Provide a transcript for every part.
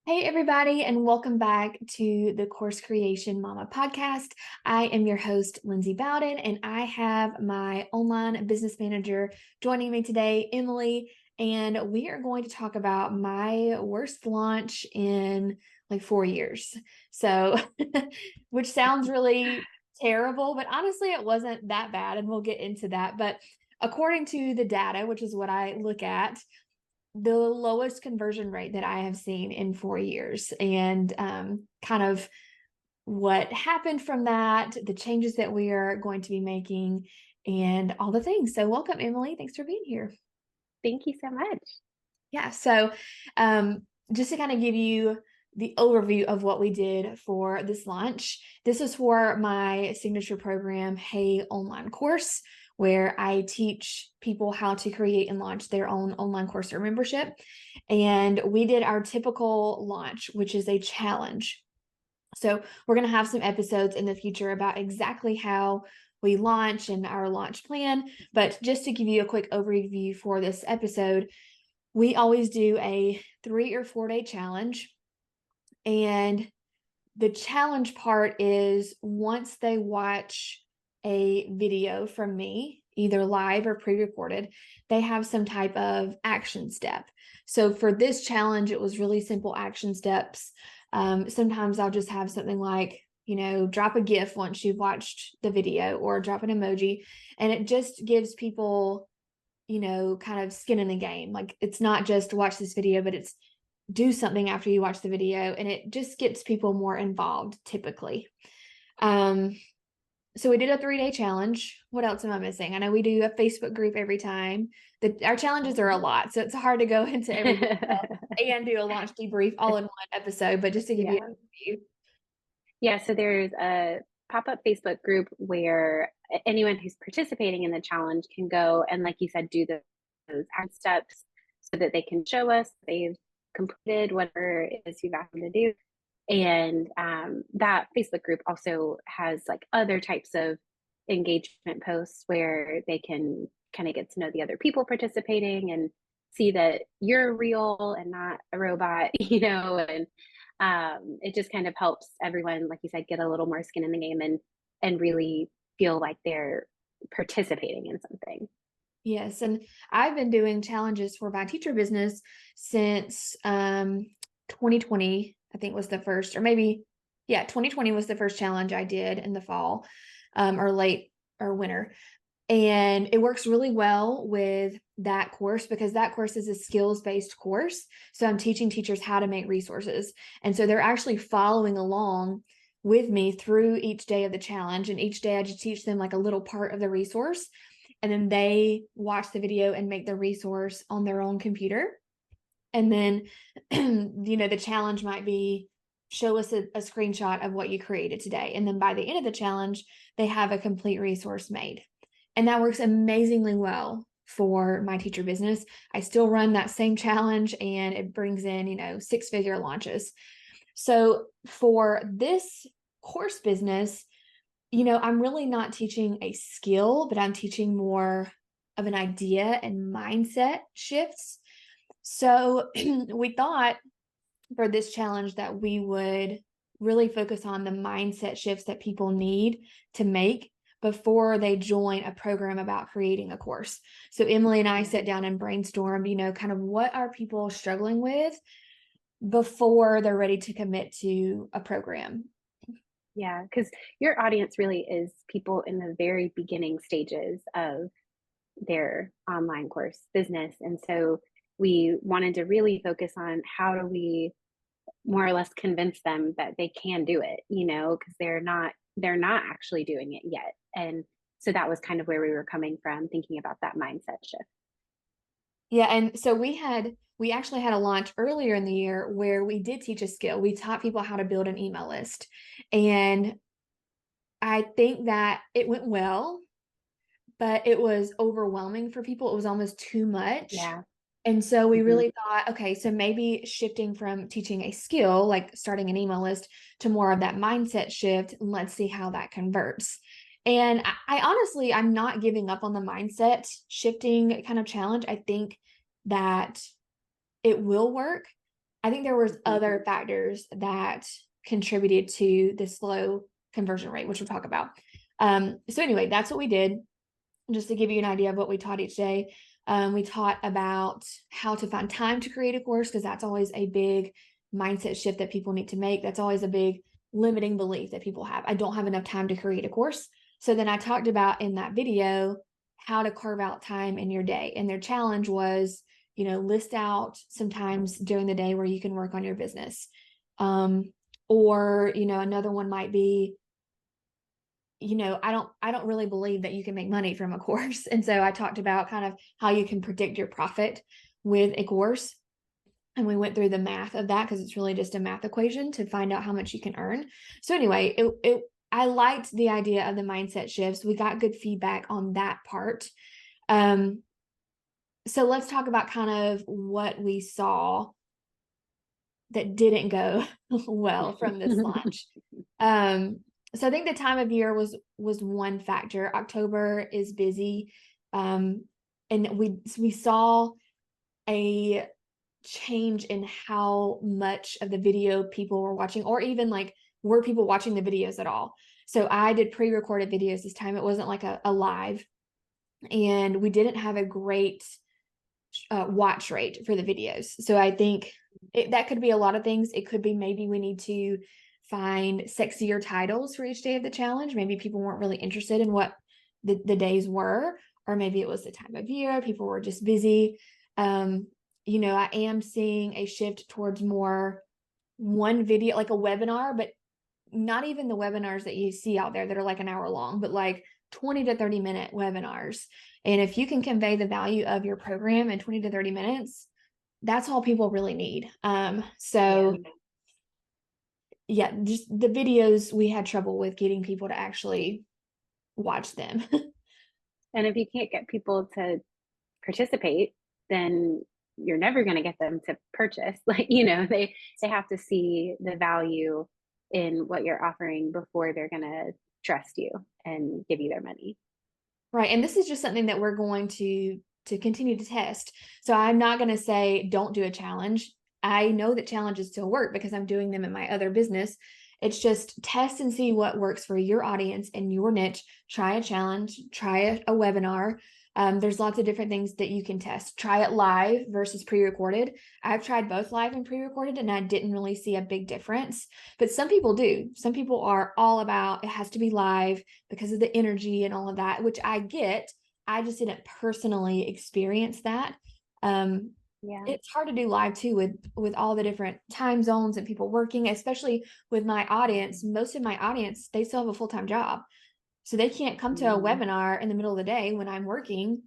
Hey, everybody, and welcome back to the Course Creation Mama podcast. I am your host, Lindsay Bowden, and I have my online business manager joining me today, Emily, and we are going to talk about my worst launch in like 4 years. So, which sounds really terrible, but honestly, it wasn't that bad, and we'll get into that. But according to the data, which is what I look at, the lowest conversion rate that I have seen in 4 years, and kind of what happened from that, the changes that we are going to be making, and all the things. So, welcome, Emily. Thanks for being here. Thank you so much. Yeah. So, just to kind of give you the overview of what we did for this launch, this is for my signature program, Hey Online Course, where I teach people how to create and launch their own online course or membership. And we did our typical launch, which is a challenge. So, we're going to have some episodes in the future about exactly how we launch and our launch plan. But just to give you a quick overview for this episode, we always do a 3 or 4 day challenge. And the challenge part is once they watch a video from me, either live or pre recorded, they have some type of action step. So for this challenge, it was really simple action steps. Sometimes I'll just have something like, drop a GIF once you've watched the video or drop an emoji. And it just gives people kind of skin in the game. Like it's not just watch this video, but it's do something after you watch the video. And it just gets people more involved typically. Um, so we did a 3 day challenge. What else am I missing? I know we do a Facebook group every time. Our challenges are a lot, so it's hard to go into every detail and do a launch debrief all in one episode. But just to give you Yeah. an overview. Yeah, so there's a pop-up Facebook group where anyone who's participating in the challenge can go and, like you said, do those action steps so that they can show us they've completed whatever it is you've asked them to do. And that Facebook group also has like other types of engagement posts where they can kind of get to know the other people participating and see that you're real and not a robot, and it just kind of helps everyone, like you said, get a little more skin in the game and really feel like they're participating in something. Yes, and I've been doing challenges for my teacher business since 2020, I think was the first, or maybe, yeah, 2020 was the first challenge I did in the fall, or late or winter. And it works really well with that course because that course is a skills-based course. So I'm teaching teachers how to make resources. And so they're actually following along with me through each day of the challenge. And each day I just teach them like a little part of the resource. And then they watch the video and make the resource on their own computer. And then, the challenge might be show us a screenshot of what you created today. And then by the end of the challenge, they have a complete resource made. And that works amazingly well for my teacher business. I still run that same challenge and it brings in, 6-figure launches. So for this course business, I'm really not teaching a skill, but I'm teaching more of an idea and mindset shifts. So we thought for this challenge that we would really focus on the mindset shifts that people need to make before they join a program about creating a course. So Emily and I sat down and brainstormed, kind of what are people struggling with before they're ready to commit to a program. Yeah, because your audience really is people in the very beginning stages of their online course business. And so we wanted to really focus on how do we more or less convince them that they can do it, because they're not actually doing it yet. And so that was kind of where we were coming from, thinking about that mindset shift. Yeah, and so we actually had a launch earlier in the year where we did teach a skill. We taught people how to build an email list. And I think that it went well, but it was overwhelming for people. It was almost too much. Yeah. And so we Hmm. really thought, okay, so maybe shifting from teaching a skill, like starting an email list, to more of that mindset shift. And let's see how that converts. And I honestly, I'm not giving up on the mindset shifting kind of challenge. I think that it will work. I think there was Mhm. other factors that contributed to this low conversion rate, which we'll talk about. So anyway, that's what we did. Just to give you an idea of what we taught each day. We taught about how to find time to create a course, because that's always a big mindset shift that people need to make. That's always a big limiting belief that people have. I don't have enough time to create a course. So then I talked about in that video how to carve out time in your day. And their challenge was, list out some times during the day where you can work on your business. Or, another one might be, I don't really believe that you can make money from a course. And so I talked about kind of how you can predict your profit with a course. And we went through the math of that, because it's really just a math equation to find out how much you can earn. So anyway, I liked the idea of the mindset shifts. We got good feedback on that part. So let's talk about kind of what we saw that didn't go well from this launch. So I think the time of year was one factor. October is busy. And we saw a change in how much of the video people were watching, or even like, were people watching the videos at all? So I did pre-recorded videos this time. It wasn't like a live, and we didn't have a great watch rate for the videos. So I think that could be a lot of things. It could be maybe we need to find sexier titles for each day of the challenge. Maybe people weren't really interested in what the days were, or maybe it was the time of year. People were just busy. I am seeing a shift towards more one video, like a webinar, but not even the webinars that you see out there that are like an hour long, but like 20 to 30 minute webinars. And if you can convey the value of your program in 20 to 30 minutes, that's all people really need. Yeah, just the videos, we had trouble with getting people to actually watch them. And if you can't get people to participate, then you're never going to get them to purchase. Like, they have to see the value in what you're offering before they're going to trust you and give you their money. Right. And this is just something that we're going to continue to test. So I'm not going to say don't do a challenge. I know that challenges still work because I'm doing them in my other business. It's just test and see what works for your audience and your niche. Try a challenge, try a webinar. There's lots of different things that you can test. Try it live versus pre-recorded. I've tried both live and pre-recorded, and I didn't really see a big difference. But some people do. Some people are all about it has to be live because of the energy and all of that, which I get. I just didn't personally experience that. Yeah. It's hard to do live too with all the different time zones and people working, especially with my audience. Most of my audience, they still have a full-time job. So they can't come to a webinar in the middle of the day when I'm working.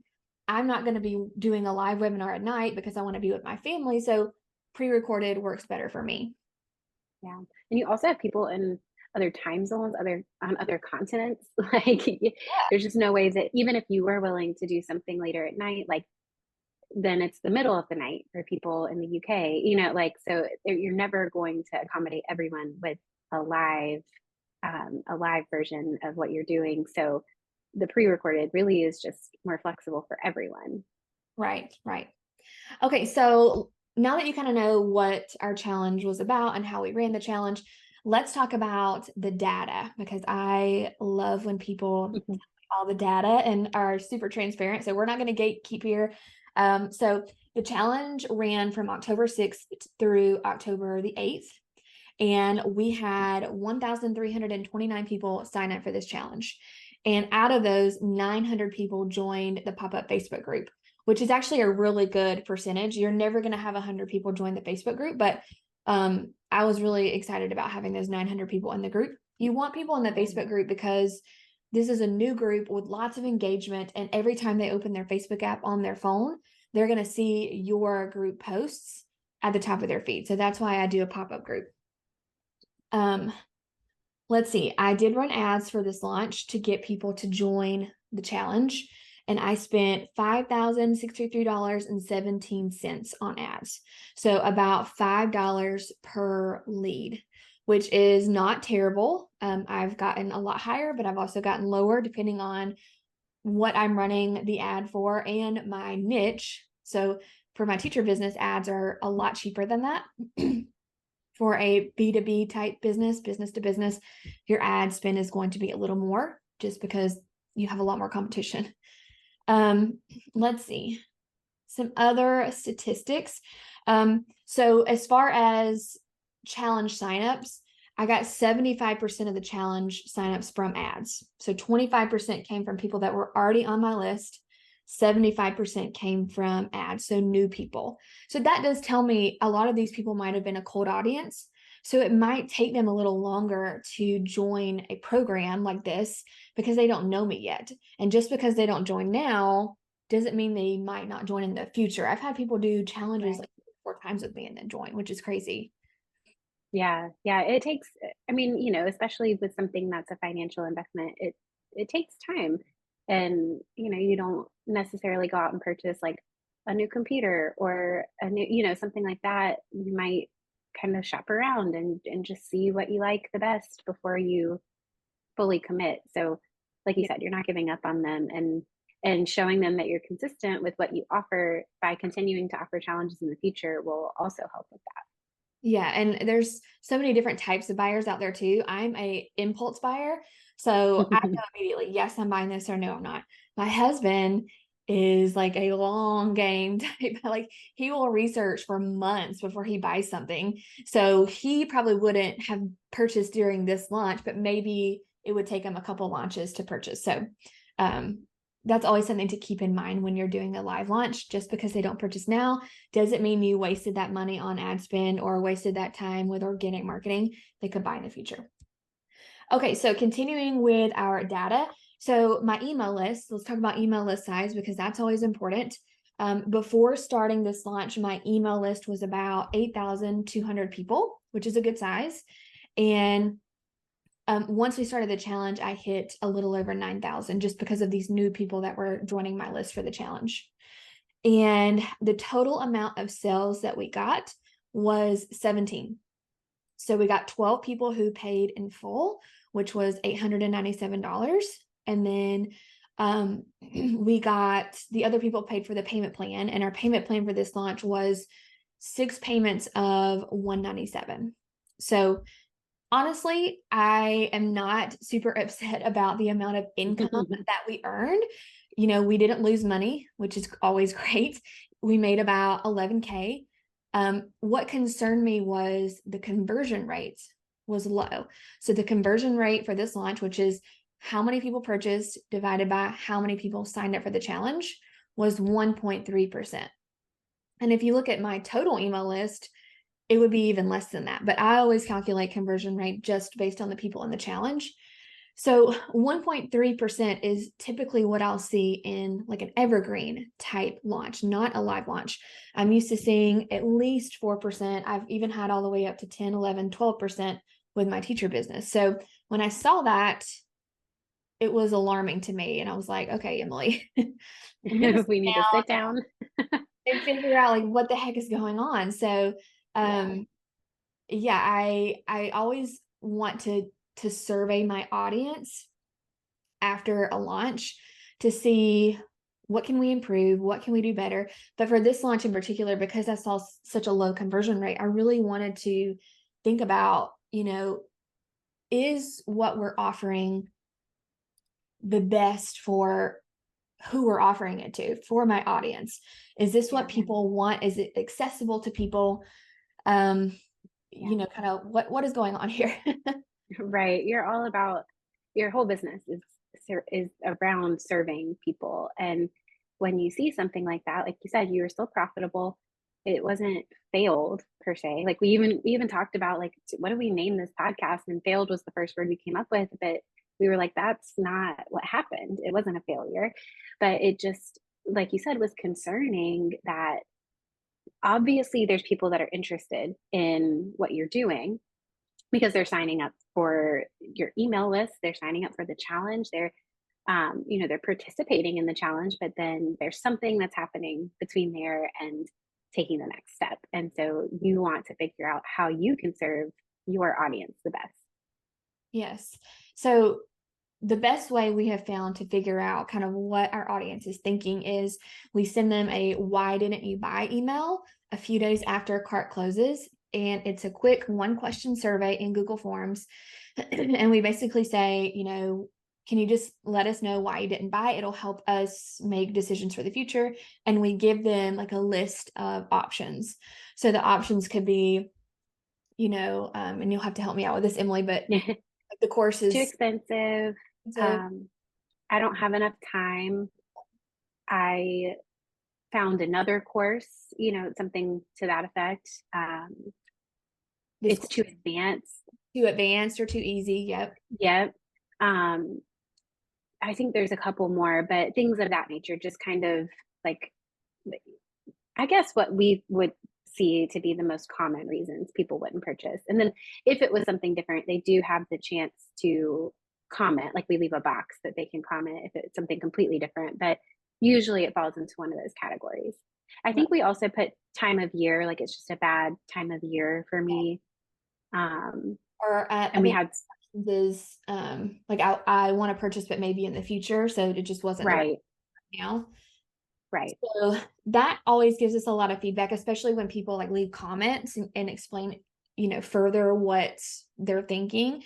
I'm not going to be doing a live webinar at night because I want to be with my family. So pre-recorded works better for me. Yeah. And you also have people in other time zones, on other continents. Like, there's just no way that even if you were willing to do something later at night, like, then it's the middle of the night for people in the UK, like, so you're never going to accommodate everyone with a live version of what you're doing. So the pre-recorded really is just more flexible for everyone. Right, right. Okay, so now that you kind of know what our challenge was about and how we ran the challenge, let's talk about the data, because I love when people tell me all the data and are super transparent. So we're not going to gatekeep here. So the challenge ran from October 6th through October the 8th. And we had 1,329 people sign up for this challenge. And out of those, 900 people joined the pop-up Facebook group, which is actually a really good percentage. You're never going to have 100 people join the Facebook group, but I was really excited about having those 900 people in the group. You want people in the Facebook group because this is a new group with lots of engagement, and every time they open their Facebook app on their phone, they're going to see your group posts at the top of their feed. So that's why I do a pop-up group. Let's see. I did run ads for this launch to get people to join the challenge, and I spent $5,063.17 on ads. So about $5 per lead, which is not terrible. I've gotten a lot higher, but I've also gotten lower depending on what I'm running the ad for and my niche. So for my teacher business, ads are a lot cheaper than that. For a B2B type business to business, your ad spend is going to be a little more just because you have a lot more competition. Let's see some other statistics. So as far as challenge signups, I got 75% of the challenge signups from ads. So 25% came from people that were already on my list. 75% came from ads, so new people. So that does tell me a lot of these people might have been a cold audience. So it might take them a little longer to join a program like this because they don't know me yet. And just because they don't join now doesn't mean they might not join in the future. I've had people do challenges like 4 times with me and then join, which is crazy. Yeah, yeah, it takes, I mean, especially with something that's a financial investment, it takes time. And, you don't necessarily go out and purchase like a new computer or a new, something like that. You might kind of shop around and just see what you like the best before you fully commit. So, like you said, you're not giving up on them, and showing them that you're consistent with what you offer by continuing to offer challenges in the future will also help with Yeah, and there's so many different types of buyers out there too. I'm a impulse buyer, so I that. know immediately, yes, I'm buying this or no, I'm not. My husband is like a long game type. Like he will research for months before he buys something. So he probably wouldn't have purchased during this launch, but maybe it would take him a couple launches to purchase. So um that's always something to keep in mind when you're doing a live launch. Just because they don't purchase now doesn't mean you wasted that money on ad spend or wasted that time with organic marketing. They could buy in the future. Okay, so continuing with our data. So my email list, let's talk about email list size because that's always important. Before starting this launch, my email list was about 8,200 people, which is a good size. And once we started the challenge, I hit a little over 9,000 just because of these new people that were joining my list for the challenge. And the total amount of sales that we got was 17. So we got 12 people who paid in full, which was $897. And then we got the other people paid for the payment plan. And our payment plan for this launch was 6 payments of $197. So honestly, I am not super upset about the amount of income that we earned. We didn't lose money, which is always great. We made about 11K. What concerned me was the conversion rate was low. So the conversion rate for this launch, which is how many people purchased divided by how many people signed up for the challenge, was 1.3%. And if you look at my total email list, it would be even less than that. But I always calculate conversion rate just based on the people in the challenge. So 1.3% is typically what I'll see in like an evergreen type launch, not a live launch. I'm used to seeing at least 4%. I've even had all the way up to 10, 11, 12% with my teacher business. So when I saw that, it was alarming to me. And I was like, okay, Emily, we need to sit We need to down sit down. and figure out like what the heck is going on. So Yeah. yeah, I always want to survey my audience after a launch to see what can we improve, what can we do better. But for this launch in particular, because I saw such a low conversion rate, I really wanted to think about, is what we're offering the best for who we're offering it to, for my audience? Is this what people want? Is it accessible to people? Kind of what is going on here? Right. You're all about, your whole business is around serving people. And when you see something like that, like you said, you were still profitable. It wasn't failed per se. Like we even talked about like, what do we name this podcast? And failed was the first word we came up with, but we were like, that's not what happened. It wasn't a failure, but it just, like you said, was concerning that obviously there's people that are interested in what you're doing because they're signing up for your email list, they're signing up for the challenge, they're participating in the challenge, but then there's something that's happening between there and taking the next step. And so you want to figure out how you can serve your audience the best. Yes. So the best way we have found to figure out kind of what our audience is thinking is we send them a why didn't you buy email a few days after a cart closes. And it's a quick 1-question survey in Google Forms. And we basically say, can you just let us know why you didn't buy? It'll help us make decisions for the future. And we give them like a list of options. So the options could be, and you'll have to help me out with this, Emily, but the course Too is expensive. I don't have enough time. I found another course, something to that effect. It's too advanced. Too advanced or too easy. Yep. Yep. I think there's a couple more, but things of that nature, just kind of like, I guess what we would see to be the most common reasons people wouldn't purchase. And then if it was something different, they do have the chance to comment. Like we leave a box that they can comment if it's something completely different, but usually it falls into one of those categories. I think we also put time of year, like it's just a bad time of year for me. And we had is like I want to purchase, but maybe in the future. So it just wasn't right now. Right. So that always gives us a lot of feedback, especially when people like leave comments and explain, further what they're thinking.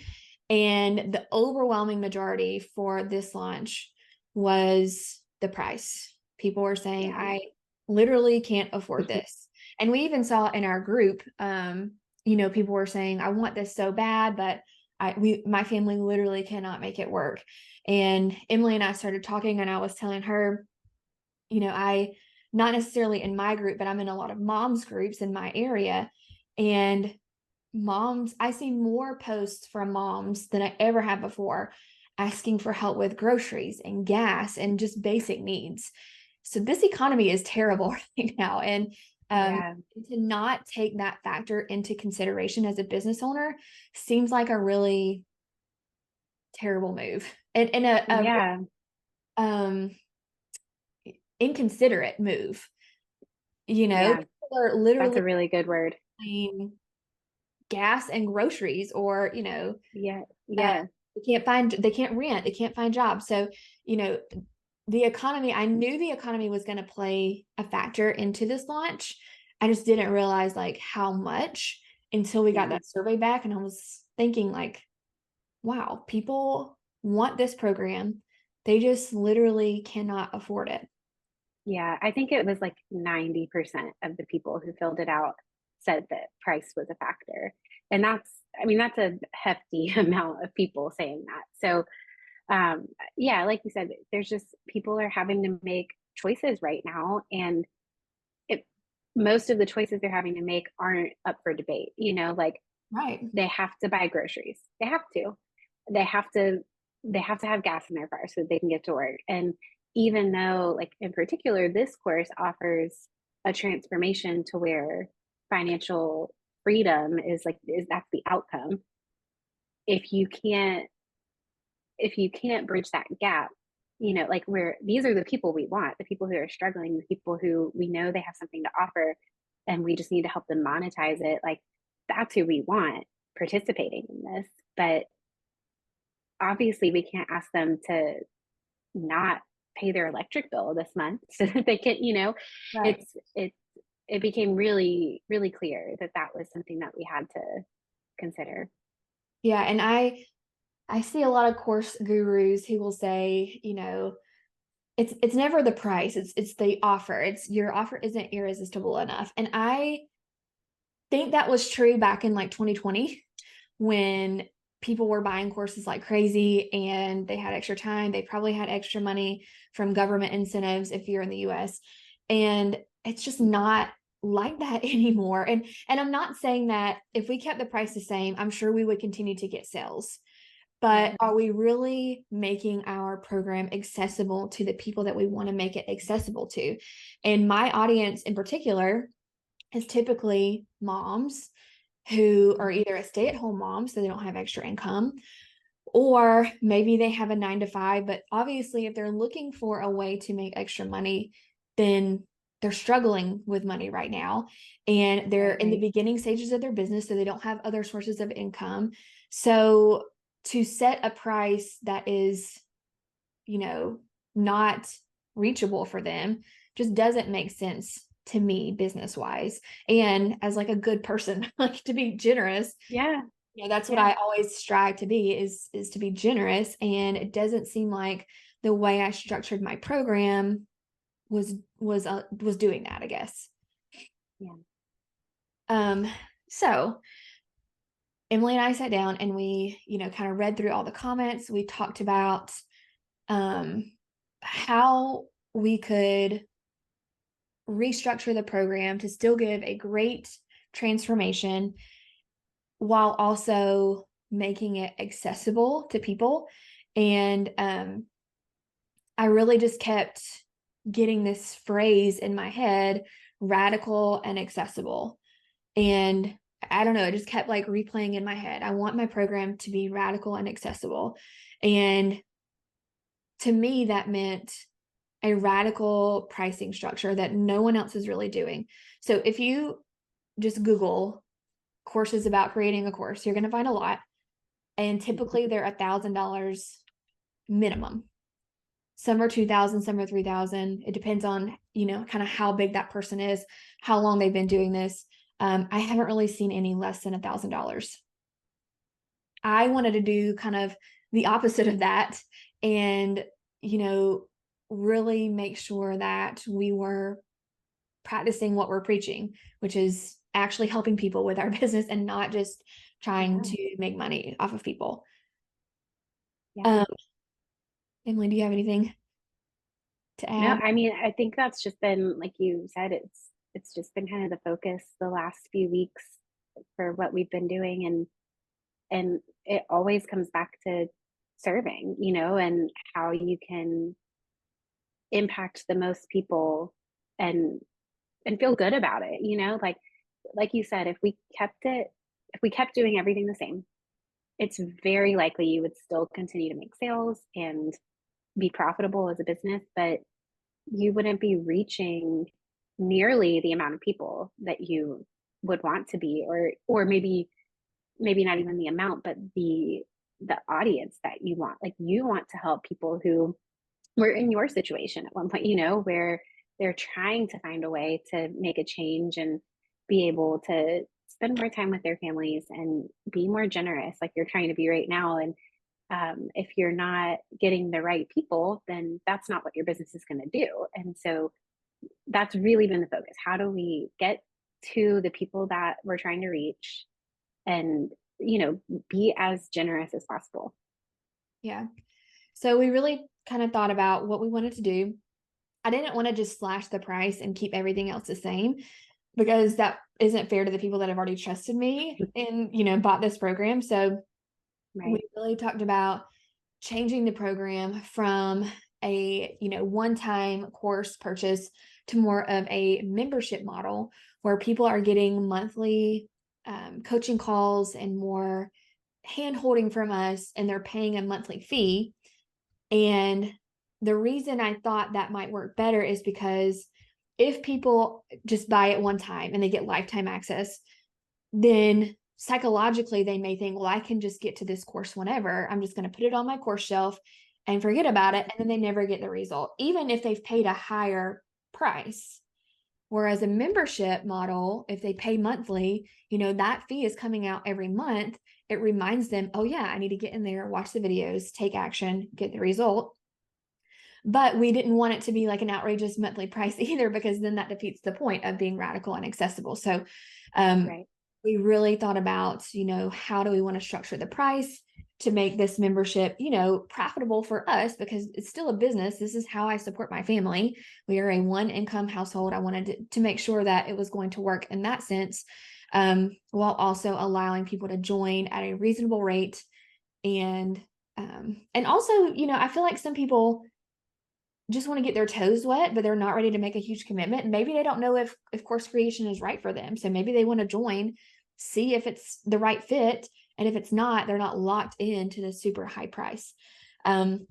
And the overwhelming majority for this launch was the price. People were saying, I literally can't afford this. And we even saw in our group, people were saying, I want this so bad, but my family literally cannot make it work. And Emily and I started talking, and I was telling her, I, not necessarily in my group, but I'm in a lot of moms groups in my area, and I see more posts from moms than I ever have before, asking for help with groceries and gas and just basic needs. So this economy is terrible right now. And to not take that factor into consideration as a business owner seems like a really terrible move, and inconsiderate move. People are literally, that's a really good word. Gas and groceries, or they can't rent, they can't find jobs. So the economy, I knew the economy was going to play a factor into this launch. I just didn't realize like how much until we got that survey back, and I was thinking like, wow, people want this program, they just literally cannot afford it. Yeah, I think it was like 90% of the people who filled it out said that price was a factor. And that's a hefty amount of people saying that. So, like you said, there's just people are having to make choices right now. And most of the choices they're having to make aren't up for debate, Right. They have to buy groceries. They have to. They have to have gas in their car so that they can get to work. And even though, like in particular, this course offers a transformation to where financial freedom is that's the outcome. If you can't bridge that gap, where these are the people we want, the people who are struggling, the people who we know they have something to offer, and we just need to help them monetize it. Like that's who we want participating in this. But obviously we can't ask them to not pay their electric bill this month so that they can, right. It became really, really clear that was something that we had to consider. Yeah. And I see a lot of course gurus who will say, it's never the price, it's the offer. It's your offer isn't irresistible enough. And I think that was true back in like 2020 when people were buying courses like crazy and they had extra time. They probably had extra money from government incentives if you're in the US. And it's just not like that anymore. And I'm not saying that if we kept the price the same, I'm sure we would continue to get sales. But are we really making our program accessible to the people that we want to make it accessible to? And my audience in particular is typically moms who are either a stay-at-home mom, so they don't have extra income, or maybe they have a 9-to-5, but obviously if they're looking for a way to make extra money, then they're struggling with money right now, and they're in the beginning stages of their business, so they don't have other sources of income. So to set a price that is, not reachable for them just doesn't make sense to me business wise. And as like a good person, like to be generous, Yeah. that's what Yeah. I always strive to be is to be generous. And it doesn't seem like the way I structured my program was doing that, I guess. Yeah. So Emily and I sat down and we, kind of read through all the comments. We talked about how we could restructure the program to still give a great transformation while also making it accessible to people. And I really just kept getting this phrase in my head, radical and accessible. And I don't know, it just kept like replaying in my head. I want my program to be radical and accessible. And to me, that meant a radical pricing structure that no one else is really doing. So if you just Google courses about creating a course, you're going to find a lot. And typically they're $1,000 minimum. Some are 2,000, some are 3,000. It depends on, kind of how big that person is, how long they've been doing this. I haven't really seen any less than $1,000. I wanted to do kind of the opposite of that and, really make sure that we were practicing what we're preaching, which is actually helping people with our business and not just trying Yeah. to make money off of people. Yeah. Emily, do you have anything to No, add? I mean, I think that's just been, like you said, it's just been kind of the focus the last few weeks for what we've been doing. And it always comes back to serving, and how you can impact the most people and feel good about it, like you said, if we kept doing everything the same, it's very likely you would still continue to make sales and be profitable as a business, but you wouldn't be reaching nearly the amount of people that you would want to be, or maybe not even the amount, but the audience that you want. Like, you want to help people who were in your situation at one point, where they're trying to find a way to make a change and be able to spend more time with their families and be more generous, like you're trying to be right now. And if you're not getting the right people, then that's not what your business is going to do. And so that's really been the focus. How do we get to the people that we're trying to reach and, be as generous as possible? Yeah. So we really kind of thought about what we wanted to do. I didn't want to just slash the price and keep everything else the same because that isn't fair to the people that have already trusted me and, bought this program. So we Right. really talked about changing the program from a, one-time course purchase to more of a membership model where people are getting monthly coaching calls and more hand holding from us, and they're paying a monthly fee. And the reason I thought that might work better is because if people just buy it one time and they get lifetime access, then psychologically they may think, well, I can just get to this course whenever. I'm just going to put it on my course shelf and forget about it. And then they never get the result, even if they've paid a higher price. Whereas a membership model, if they pay monthly, that fee is coming out every month. It reminds them, oh yeah, I need to get in there, watch the videos, take action, get the result. But we didn't want it to be like an outrageous monthly price either, because then that defeats the point of being radical and accessible. So Right. we really thought about, how do we want to structure the price to make this membership, profitable for us, because it's still a business. This is how I support my family. We are a one income household. I wanted to make sure that it was going to work in that sense, while also allowing people to join at a reasonable rate. And also, I feel like some people just want to get their toes wet, but they're not ready to make a huge commitment. And maybe they don't know if course creation is right for them. So maybe they want to join, see if it's the right fit. And if it's not, they're not locked into the super high price. And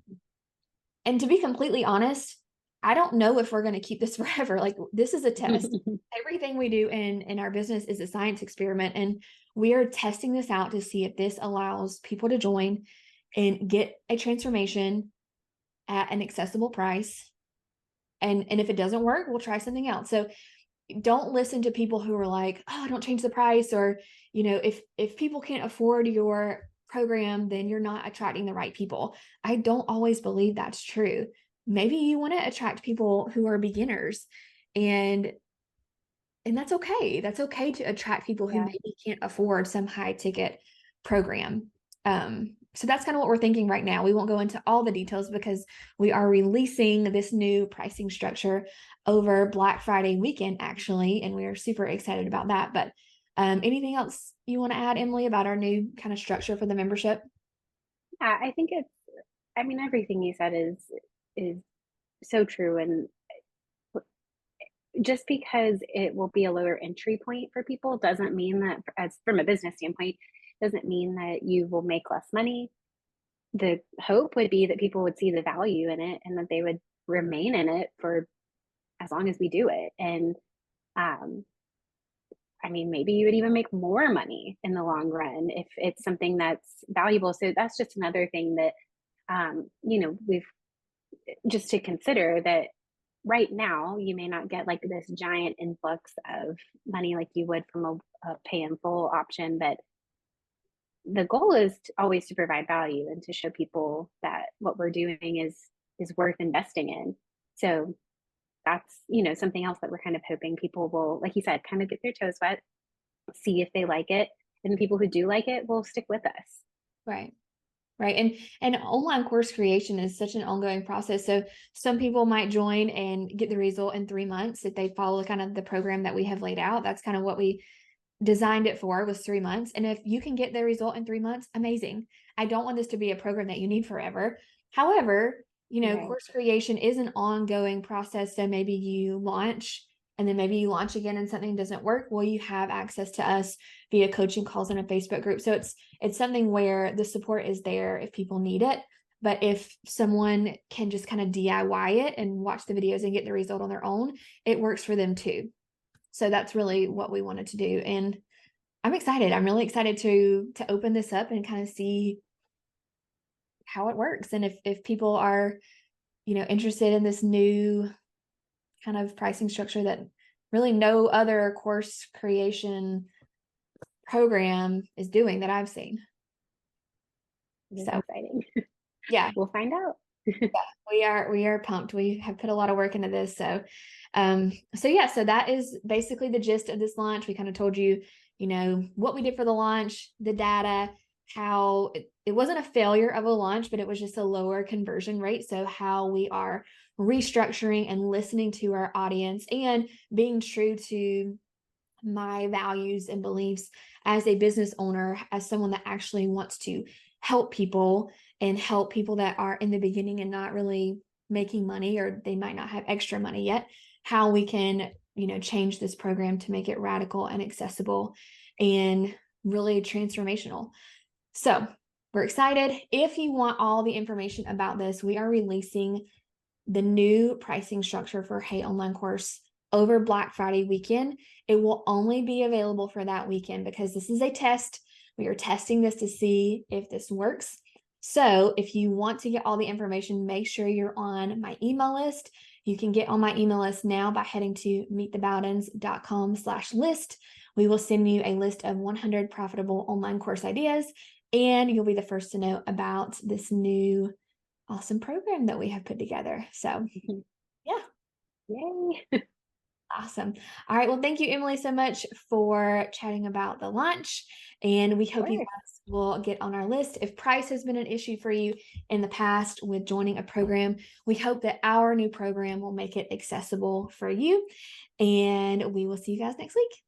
to be completely honest, I don't know if we're going to keep this forever. Like, this is a test. Everything we do in our business is a science experiment. And we are testing this out to see if this allows people to join, and get a transformation at an accessible price. And if it doesn't work, we'll try something else. So don't listen to people who are like, oh, don't change the price, or, if people can't afford your program, then you're not attracting the right people. I don't always believe that's true. Maybe you want to attract people who are beginners, and that's okay. That's okay to attract people who Yeah. maybe can't afford some high ticket program. So that's kind of what we're thinking right now. We won't go into all the details because we are releasing this new pricing structure over Black Friday weekend, actually, and we are super excited about that. But anything else you want to add, Emily, about our new kind of structure for the membership? Yeah, I think I mean, everything you said is so true. And just because it will be a lower entry point for people doesn't mean that, as from a business standpoint, doesn't mean that you will make less money. The hope would be that people would see the value in it and that they would remain in it for as long as we do it. And um, I mean, maybe you would even make more money in the long run if it's something that's valuable. So that's just another thing that, we've just to consider, that right now you may not get like this giant influx of money like you would from a pay in full option, but the goal is always to provide value and to show people that what we're doing is worth investing in. So that's, something else that we're kind of hoping people will, like you said, kind of get their toes wet, see if they like it, and the people who do like it will stick with us. Right. Right. And online course creation is such an ongoing process. So some people might join and get the result in 3 months if they follow kind of the program that we have laid out. That's kind of what we designed it for, was 3 months. And if you can get the result in 3 months, amazing. I don't want this to be a program that you need forever. However, Right. course creation is an ongoing process. So maybe you launch and then maybe you launch again and something doesn't work. Well, you have access to us via coaching calls in a Facebook group. So it's something where the support is there if people need it. But if someone can just kind of DIY it and watch the videos and get the result on their own, it works for them too. So that's really what we wanted to do. And I'm excited. I'm really excited to open this up and kind of see how it works. And if people are, interested in this new kind of pricing structure that really no other course creation program is doing that I've seen. It is So exciting. yeah, We'll find out. we are pumped. We have put a lot of work into this. So yeah, so that is basically the gist of this launch. We kind of told you, what we did for the launch, the data, how it wasn't a failure of a launch, but it was just a lower conversion rate. So how we are restructuring and listening to our audience and being true to my values and beliefs as a business owner, as someone that actually wants to help people and help people that are in the beginning and not really making money, or they might not have extra money yet, how we can, change this program to make it radical and accessible and really transformational. So we're excited. If you want all the information about this, we are releasing the new pricing structure for Hey Online Course over Black Friday weekend. It will only be available for that weekend because this is a test. We are testing this to see if this works. So if you want to get all the information, make sure you're on my email list. You can get on my email list now by heading to meetthebowdens.com/list. We will send you a list of 100 profitable online course ideas, and you'll be the first to know about this new awesome program that we have put together. So yeah. Yay. Awesome. All right. Well, thank you, Emily, so much for chatting about the launch. And we Of hope you course. guys will get on our list. If price has been an issue for you in the past with joining a program, we hope that our new program will make it accessible for you. And we will see you guys next week.